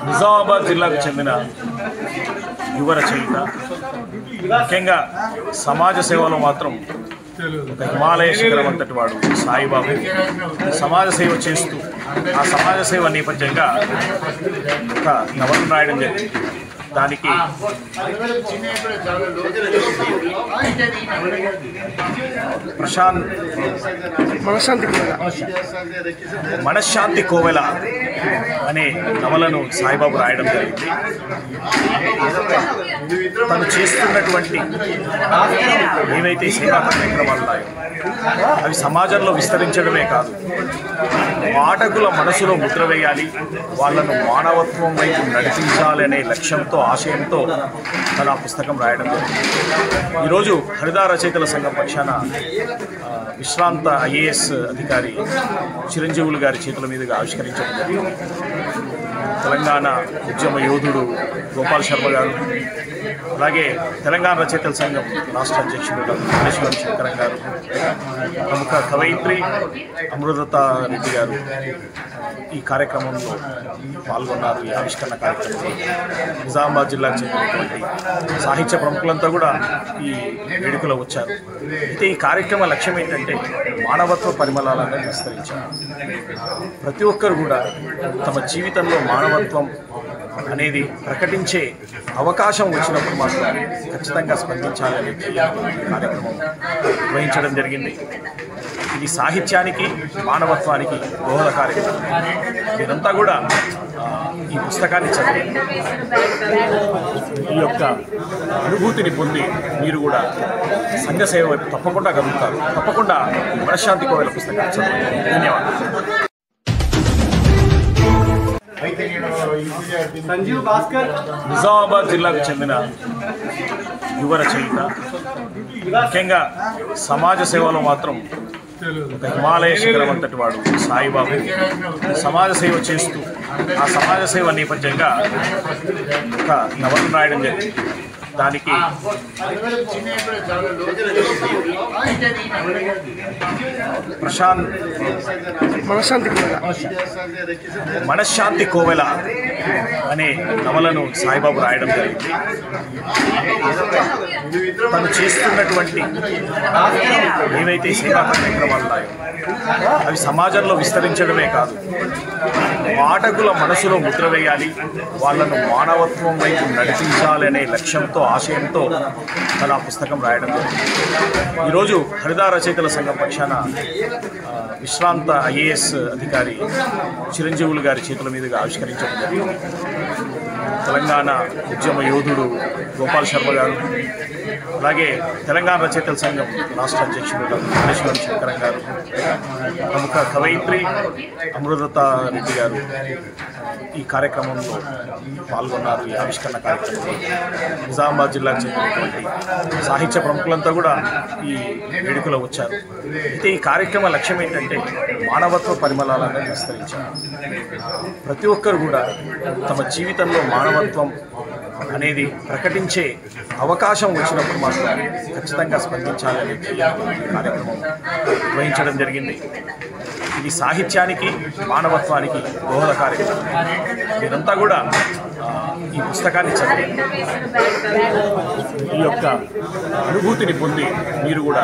నిజామాబాద్ జిల్లాకు చెందిన యువ రచయిత, ముఖ్యంగా సమాజ సేవలో మాత్రం ఒక హిమాలయ శిఖరం అంతటి వాడు సాయిబాబు. సమాజ సేవ చేస్తూ ఆ సమాజ సేవ నేపథ్యంగా ఒక నవలను రాయడం జరిగింది. దానికి మనశ్శాంతి కోవెల అనే నవలను సాయిబాబు రాయడం జరిగింది. తను చేస్తున్నటువంటి ఏవైతే సేవా కార్యక్రమాలు ఉన్నాయో అవి సమాజంలో విస్తరించడమే కాదు, పాఠకుల మనసులో ముద్ర వేయాలి, వాళ్ళను మానవత్వం వైపు నడిపించాలనే లక్ష్యంతో, ఆశయంతో తన పుస్తకం రాయడం జరిగింది. ఈరోజు హరిత రచయితల సంఘం పక్షాన విశ్రాంత IAS అధికారి చిరంజీవులు గారి చేతుల మీదుగా ఆవిష్కరించడం జరిగింది. తెలంగాణ ఉద్యమ యోధుడు గోపాల్ శర్మ గారు, అలాగే తెలంగాణ రచయితల సంఘం రాష్ట్ర అధ్యక్షుడు డాక్టర్ శంకరం గారు, ప్రముఖ కవయిత్రి అమృత రెడ్డి గారు ఈ కార్యక్రమంలో పాల్గొన్నారు. ఈ ఆవిష్కరణ కార్యక్రమంలో నిజామాబాద్ జిల్లాకు చెందినటువంటి సాహిత్య ప్రముఖులంతా కూడా ఈ వేడుకలో వచ్చారు. అయితే ఈ కార్యక్రమ లక్ష్యం ఏంటంటే మానవత్వ పరిమళాలను విస్తరించారు. ప్రతి ఒక్కరు కూడా తమ జీవితంలో మానవత్వం అనేది ప్రకటించే అవకాశం వచ్చినప్పుడు మాత్రం ఖచ్చితంగా స్పందించాలనే కార్యక్రమం నిర్వహించడం జరిగింది. ఇది సాహిత్యానికి, మానవత్వానికి దోహద కార్యక్రమం. మీరంతా కూడా ఈ పుస్తకాన్ని చదివి ఈ యొక్క అనుభూతిని పొంది మీరు కూడా సంఘ సేవ వైపు తప్పకుండా కలుగుతారు. తప్పకుండా మనశ్శాంతి కోవెల పుస్తకాన్ని చదవండి. ధన్యవాదాలు. నిజామాబాద్ జిల్లాకు చెందిన యువ రచయిత, ముఖ్యంగా సమాజ సేవలో మాత్రం ఒక హిమాలయ శిఖరం అంతటి వాడు సాయిబాబు. సమాజ సేవ చేస్తూ ఆ సమాజ సేవ నేపథ్యంగా ఒక నవలను రాయడం జరిగింది. దానికి మనశ్శాంతి కోవెల అనే నవలను సాయిబాబు రాయడం జరిగింది. తను చేస్తున్నటువంటి ఏవైతే సేవా కార్యక్రమాలు ఉన్నాయో అవి సమాజంలో విస్తరించడమే కాదు, పాఠకుల మనసులో ముద్ర వేయాలి, వాళ్ళను మానవత్వం వైపు నడిపించాలనే లక్ష్యంతో, ఆశయంతో తన పుస్తకం రాయడం జరిగింది. ఈరోజు హరిత రచయితల సంఘం పక్షాన విశ్రాంత IAS అధికారి చిరంజీవులు గారి చేతుల మీదుగా ఆవిష్కరించడం జరిగింది. తెలంగాణ ఉద్యమ యోధుడు గోపాల్ శర్మ గారు, అలాగే తెలంగాణ రచయితల సంఘం రాష్ట్ర అధ్యక్షుడు డాక్టర్ శంకరం గారు, ప్రముఖ కవయిత్రి అమృత రెడ్డి గారు ఈ కార్యక్రమంలో పాల్గొన్నారు. ఈ ఆవిష్కరణ కార్యక్రమంలో నిజామాబాద్ జిల్లాకు చెందినటువంటి సాహిత్య ప్రముఖులంతా కూడా ఈ వేడుకలో వచ్చారు. అయితే ఈ కార్యక్రమ లక్ష్యం ఏంటంటే మానవత్వ పరిమళాలను విస్తరించారు. ప్రతి ఒక్కరు కూడా తమ జీవితంలో మానవత్వం అనేది ప్రకటించే అవకాశం వచ్చినప్పుడు మాత్రం ఖచ్చితంగా స్పందించాలనే కార్యక్రమం నిర్వహించడం జరిగింది. ఇది సాహిత్యానికి, మానవత్వానికి దోహద కార్యక్రమం. మీరంతా కూడా ఈ పుస్తకాన్ని చదివి ఈ యొక్క అనుభూతిని పొంది మీరు కూడా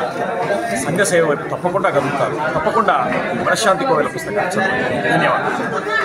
సంఘ సేవ వైపు తప్పకుండా కలుగుతారు. తప్పకుండా మనశ్శాంతి కోవెల పుస్తకాన్ని చదవండి. ధన్యవాదాలు.